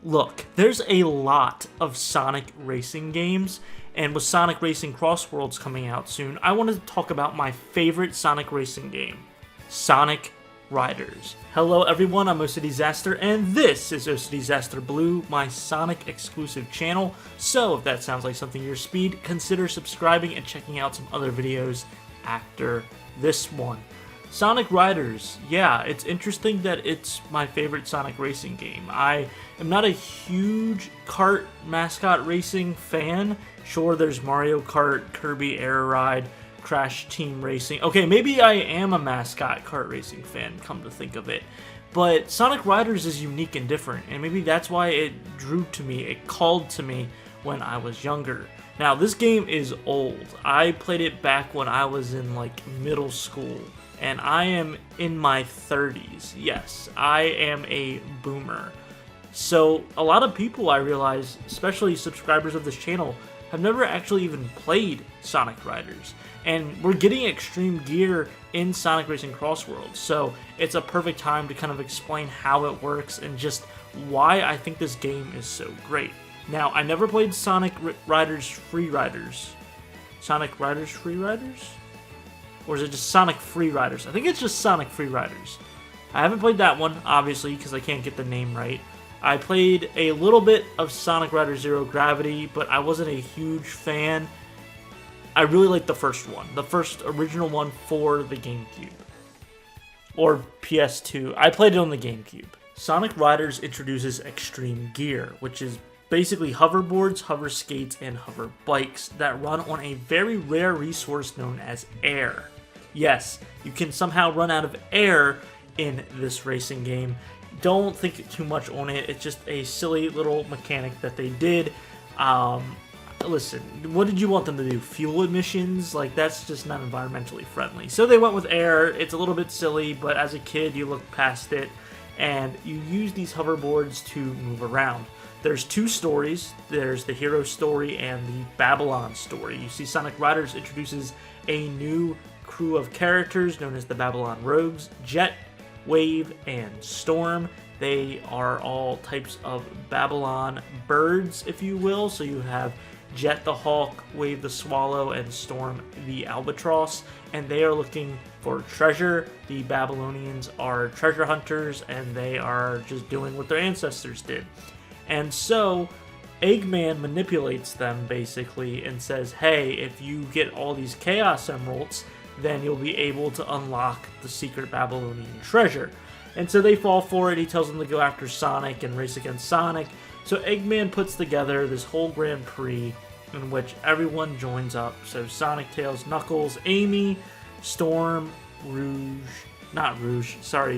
Look, there's a lot of Sonic racing games, and with Sonic Racing Cross Worlds coming out soon, I wanted to talk about my favorite Sonic racing game, Sonic Riders. Hello everyone, I'm OCDsaster, and this is OCDsaster Blue, my Sonic exclusive channel. So if that sounds like something your speed, consider subscribing and checking out some other videos after this one. Sonic Riders, yeah, it's interesting that it's my favorite Sonic racing game. I am not a huge kart mascot racing fan. Sure, there's Mario Kart, Kirby Air Ride, Crash Team Racing. Okay, maybe I am a mascot kart racing fan, come to think of it. But Sonic Riders is unique and different, and maybe that's why it drew to me, it called to me when I was younger. Now, this game is old. I played it back when I was in, like, middle school. And I am in my 30s. Yes, I am a boomer. So a lot of people, I realize, especially subscribers of this channel, have never actually even played Sonic Riders. And we're getting Extreme Gear in Sonic Racing Cross Worlds. So it's a perfect time to kind of explain how it works and just why I think this game is so great. Now, I never played Sonic Riders Free Riders. Sonic Riders Free Riders? Or is it just Sonic Free Riders? I think it's just Sonic Free Riders. I haven't played that one, obviously, because I can't get the name right. I played a little bit of Sonic Riders Zero Gravity, but I wasn't a huge fan. I really liked the first one. The first original one for the GameCube. Or PS2. I played it on the GameCube. Sonic Riders introduces Extreme Gear, which is basically hoverboards, hover skates, and hover bikes that run on a very rare resource known as air. Yes, you can somehow run out of air in this racing game. Don't think too much on it. It's just a silly little mechanic that they did. Listen, what did you want them to do? Fuel emissions? Like, that's just not environmentally friendly. So they went with air. It's a little bit silly, but as a kid, you look past it, and you use these hoverboards to move around. There's two stories. There's the hero story and the Babylon story. You see Sonic Riders introduces a new crew of characters known as the Babylon Rogues, Jet, Wave, and Storm. They are all types of Babylon birds, if you will. So you have Jet the Hawk, Wave the Swallow, and Storm the Albatross. And they are looking for treasure. The Babylonians are treasure hunters, and they are just doing what their ancestors did. And so, Eggman manipulates them, basically, and says, hey, if you get all these Chaos Emeralds, then you'll be able to unlock the secret Babylonian treasure. And so they fall for it. He tells them to go after Sonic and race against Sonic. So Eggman puts together this whole Grand Prix in which everyone joins up. So Sonic, Tails, Knuckles, Amy, Storm,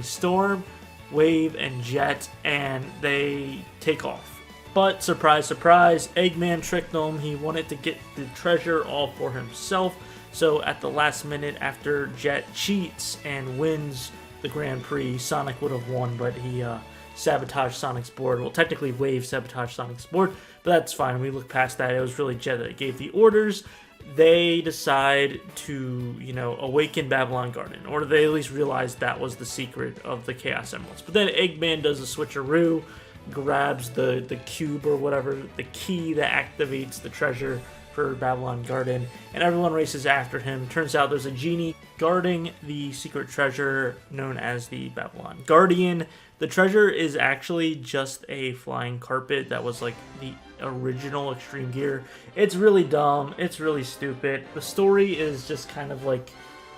Storm, Wave, and Jet, and they take off. But surprise, surprise, Eggman tricked them. He wanted to get the treasure all for himself. So at the last minute, after Jet cheats and wins the Grand Prix, Sonic would have won, but he sabotaged Sonic's board. Well, technically Wave sabotaged Sonic's board, but that's fine. We look past that. It was really Jet that gave the orders. They decide to, awaken Babylon Garden, or they at least realize that was the secret of the Chaos Emeralds. But then Eggman does a switcheroo, grabs the cube or whatever, the key that activates the treasure for Babylon Garden, and everyone races after him. Turns out there's a genie guarding the secret treasure known as the Babylon Guardian. The treasure is actually just a flying carpet that was like the original Extreme Gear. It's really dumb. It's really stupid. The story is just kind of like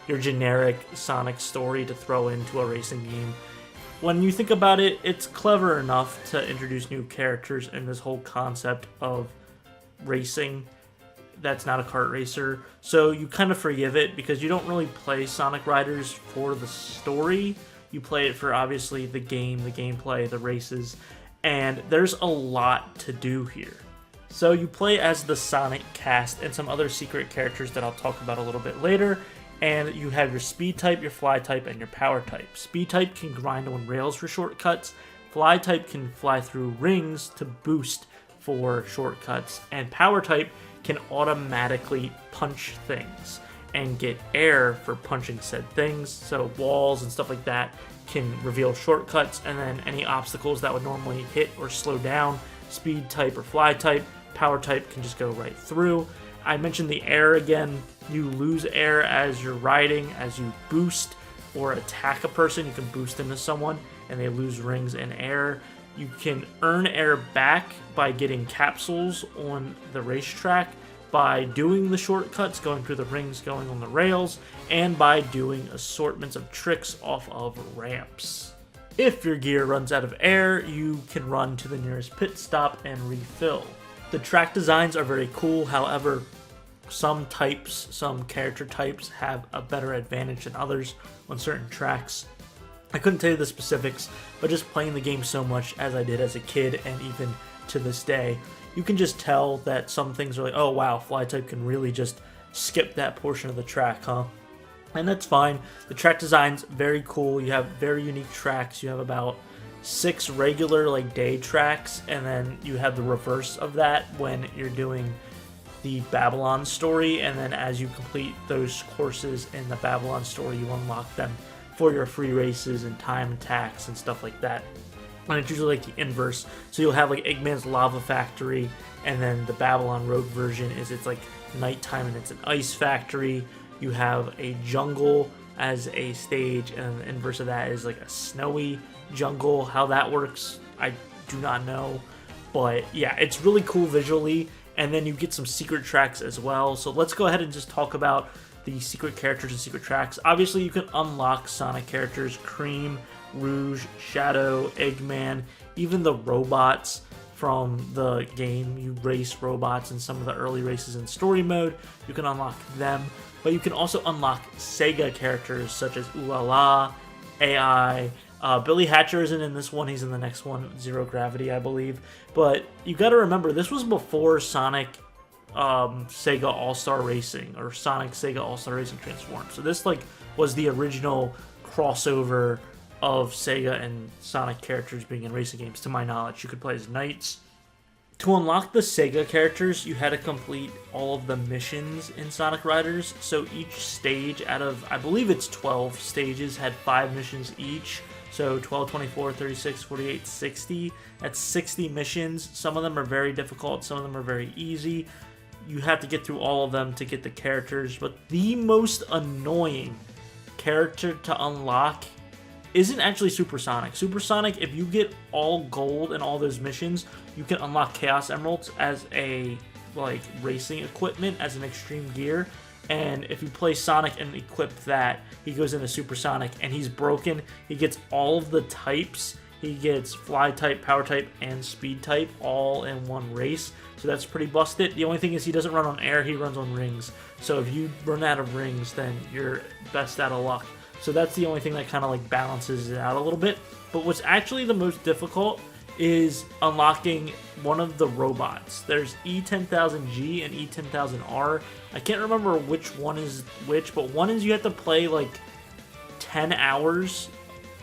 your generic Sonic story to throw into a racing game. When you think about it, it's clever enough to introduce new characters and this whole concept of racing that's not a kart racer. So you kind of forgive it because you don't really play Sonic Riders for the story. You play it for, obviously, the game, the gameplay, the races, and there's a lot to do here. So you play as the Sonic cast and some other secret characters that I'll talk about a little bit later, and you have your speed type, your fly type, and your power type. Speed type can grind on rails for shortcuts, fly type can fly through rings to boost for shortcuts, and power type can automatically punch things. and get air for punching said things. So walls and stuff like that can reveal shortcuts, and then any obstacles that would normally hit or slow down, speed type or fly type, power type can just go right through. I mentioned the air again. You lose air as you're riding, as you boost or attack a person. You can boost into someone and they lose rings and air. You can earn air back by getting capsules on the racetrack, by doing the shortcuts, going through the rings, going on the rails, and by doing assortments of tricks off of ramps. If your gear runs out of air, you can run to the nearest pit stop and refill. The track designs are very cool, however, some character types have a better advantage than others on certain tracks. I couldn't tell you the specifics, but just playing the game so much as I did as a kid and even to this day, you can just tell that some things are like, oh wow, fly type can really just skip that portion of the track, huh? And that's fine. The track design's very cool. You have very unique tracks. You have about 6 regular like day tracks, and then you have the reverse of that when you're doing the Babylon story, and then as you complete those courses in the Babylon story, you unlock them for your free races and time attacks and stuff like that. And it's usually like the inverse, so you'll have like Eggman's Lava Factory, and then the Babylon Road version is it's like nighttime and it's an ice factory. You have a jungle as a stage, and the inverse of that is like a snowy jungle. How that works, I do not know, but yeah, it's really cool visually. And then you get some secret tracks as well. So let's go ahead and just talk about the secret characters and secret tracks. Obviously, you can unlock Sonic characters: Cream, Rouge, Shadow, Eggman, even the robots from the game. You race robots in some of the early races in story mode. You can unlock them, but you can also unlock Sega characters such as Ooh La La, AI. Billy Hatcher isn't in this one, he's in the next one, Zero Gravity, I believe. But you gotta remember, this was before Sonic Sega All-Star Racing, or Sonic Sega All-Star Racing Transformed. So this like was the original crossover of Sega and Sonic characters being in racing games, to my knowledge. You could play as Knights. To unlock the Sega characters, you had to complete all of the missions in Sonic Riders. So each stage out of, I believe it's 12 stages, had 5 missions each. So 12, 24, 36, 48, 60. That's 60 missions. Some of them are very difficult. Some of them are very easy. You have to get through all of them to get the characters. But the most annoying character to unlock isn't actually Supersonic. Supersonic, if you get all gold in all those missions, you can unlock Chaos Emeralds as a like racing equipment, as an extreme gear. And if you play Sonic and equip that, he goes into Supersonic and he's broken. He gets all of the types. He gets fly type, power type, and speed type all in one race. So that's pretty busted. The only thing is he doesn't run on air, he runs on rings. So if you run out of rings, then you're best out of luck. So that's the only thing that kind of like balances it out a little bit. But what's actually the most difficult is unlocking one of the robots. There's E10000G and E10000R. I can't remember which one is which, but one is you have to play like 10 hours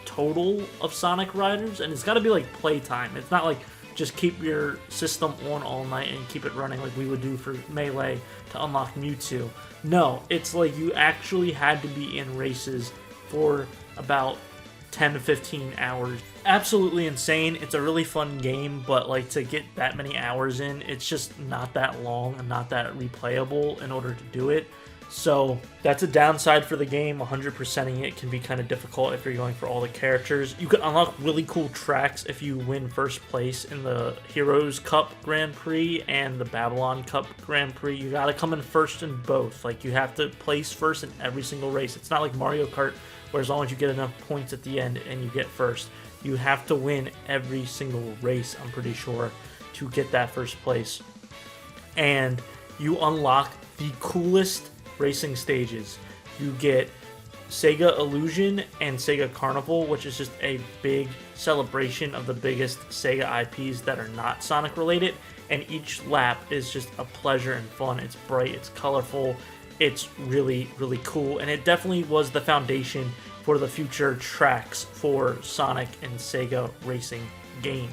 total of Sonic Riders, and it's got to be like playtime. It's not like just keep your system on all night and keep it running like we would do for Melee to unlock Mewtwo. No, it's like you actually had to be in races for about 10 to 15 hours. Absolutely insane. It's a really fun game, but like to get that many hours in, it's just not that long and not that replayable in order to do it. So that's a downside for the game. 100%ing it can be kind of difficult if you're going for all the characters. You can unlock really cool tracks if you win first place in the Heroes Cup Grand Prix and the Babylon Cup Grand Prix. You gotta come in first in both. Like you have to place first in every single race. It's not like Mario Kart where as long as you get enough points at the end and you get first. You have to win every single race, I'm pretty sure, to get that first place. And you unlock the coolest racing stages. You get Sega Illusion and Sega Carnival, which is just a big celebration of the biggest Sega IPs that are not Sonic related, and each lap is just a pleasure and fun. It's bright, it's colorful, it's really, really cool, and it definitely was the foundation for the future tracks for Sonic and Sega racing games.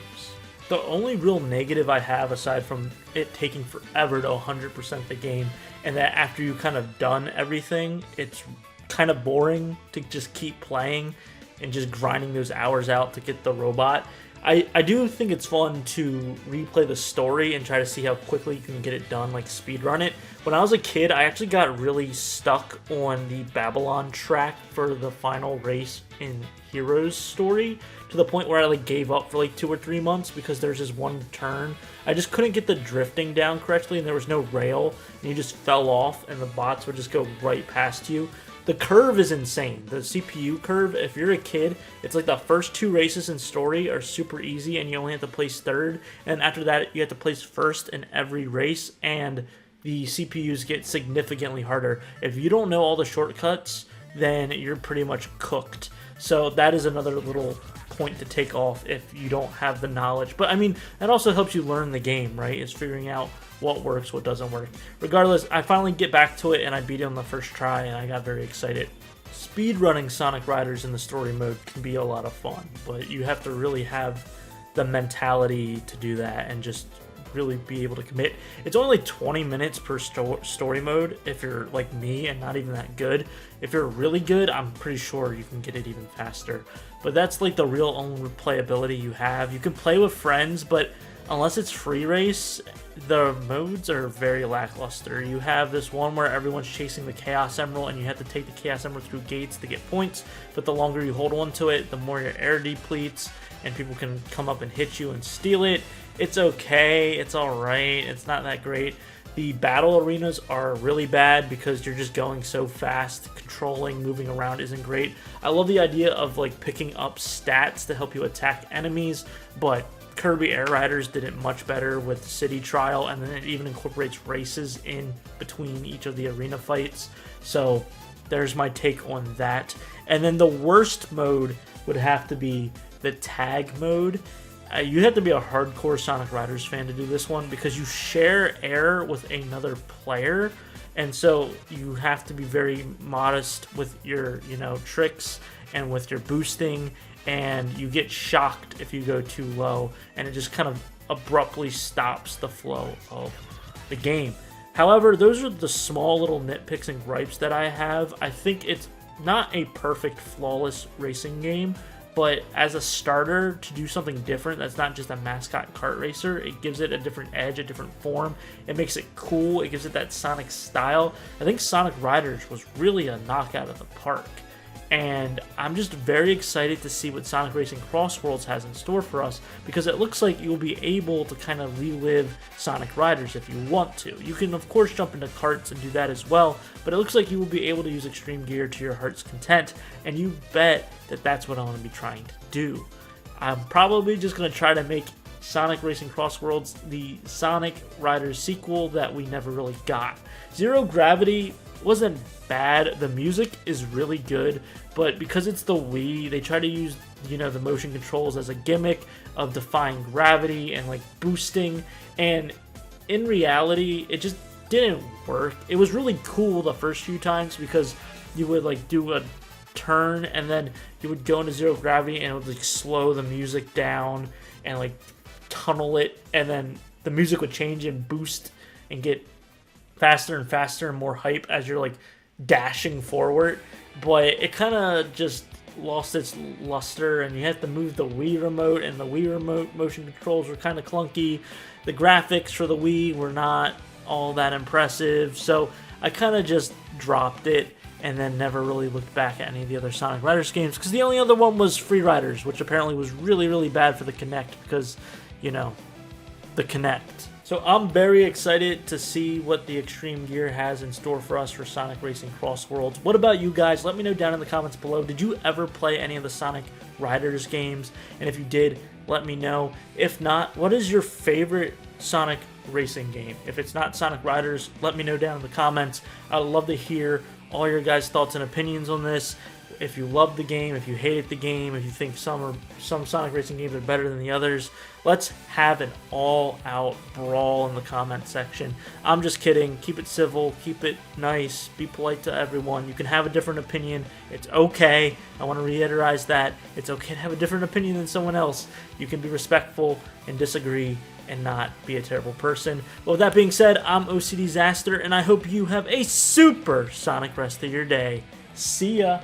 The only real negative I have, aside from it taking forever to 100% the game, and that after you kind of done everything, it's kind of boring to just keep playing and just grinding those hours out to get the robot. I do think it's fun to replay the story and try to see how quickly you can get it done, like speedrun it. When I was a kid, I actually got really stuck on the Babylon track for the final race in Heroes story, to the point where I like gave up for like 2 or 3 months because there's this one turn. I just couldn't get the drifting down correctly, and there was no rail, and you just fell off, and the bots would just go right past you. The curve is insane. The CPU curve, if you're a kid, it's like the first 2 races in story are super easy and you only have to place 3rd. And after that, you have to place 1st in every race, and the CPUs get significantly harder. If you don't know all the shortcuts, then you're pretty much cooked. So that is another little point to take off if you don't have the knowledge. But I mean, that also helps you learn the game, right? Is figuring out what works, what doesn't work. Regardless, I finally get back to it and I beat it on the first try and I got very excited. Speedrunning Sonic Riders in the story mode can be a lot of fun, but you have to really have the mentality to do that and just really be able to commit. It's only like 20 minutes per story mode if you're like me and not even that good. If you're really good, I'm pretty sure you can get it even faster. But that's like the real only replayability you have. You can play with friends, but unless it's free race, the modes are very lackluster. You have this one where everyone's chasing the Chaos Emerald and you have to take the Chaos Emerald through gates to get points, but the longer you hold on to it, the more your air depletes and people can come up and hit you and steal it. It's okay, it's alright, it's not that great. The battle arenas are really bad because you're just going so fast. Controlling, moving around isn't great. I love the idea of like picking up stats to help you attack enemies, but Kirby Air Riders did it much better with City Trial, and then it even incorporates races in between each of the arena fights. So there's my take on that. And then the worst mode would have to be the tag mode. You have to be a hardcore Sonic Riders fan to do this one because you share air with another player, and so you have to be very modest with your, tricks and with your boosting, and you get shocked if you go too low, and it just kind of abruptly stops the flow of the game. However, those are the small little nitpicks and gripes that I have. I think it's not a perfect, flawless racing game, but as a starter to do something different that's not just a mascot kart racer, it gives it a different edge, a different form. It makes it cool. It gives it that Sonic style. I think Sonic Riders was really a knockout of the park. And I'm just very excited to see what Sonic Racing Crossworlds has in store for us, because it looks like you'll be able to kind of relive Sonic Riders if you want to. You can, of course, jump into karts and do that as well, but it looks like you will be able to use Extreme Gear to your heart's content, and you bet that that's what I'm going to be trying to do. I'm probably just going to try to make Sonic Racing Crossworlds the Sonic Riders sequel that we never really got. Zero Gravity wasn't bad. The music is really good, but because it's the Wii, they try to use, the motion controls as a gimmick of defying gravity and like boosting, and in reality, it just didn't work. It was really cool the first few times because you would like do a turn and then you would go into zero gravity and it would like slow the music down and like tunnel it, and then the music would change and boost and get faster and faster and more hype as you're like dashing forward. But it kind of just lost its luster, and you have to move the Wii remote, and the Wii remote motion controls were kind of clunky. The graphics for the Wii were not all that impressive, so I kind of just dropped it and then never really looked back at any of the other Sonic Riders games, because the only other one was Free Riders, which apparently was really, really bad for the Kinect because, the Kinect. So I'm very excited to see what the Extreme Gear has in store for us for Sonic Racing Crossworlds. What about you guys? Let me know down in the comments below. Did you ever play any of the Sonic Riders games? And if you did, let me know. If not, what is your favorite Sonic Racing game? If it's not Sonic Riders, let me know down in the comments. I'd love to hear all your guys' thoughts and opinions on this. if you love the game, if you hated the game, if you think some Sonic Racing games are better than the others. Let's have an all-out brawl in the comment section. I'm just kidding. Keep it civil. Keep it nice. Be polite to everyone. You can have a different opinion. It's okay. I want to reiterate that. It's okay to have a different opinion than someone else. You can be respectful and disagree and not be a terrible person. Well, with that being said, I'm OCDsaster, and I hope you have a super Sonic rest of your day. See ya!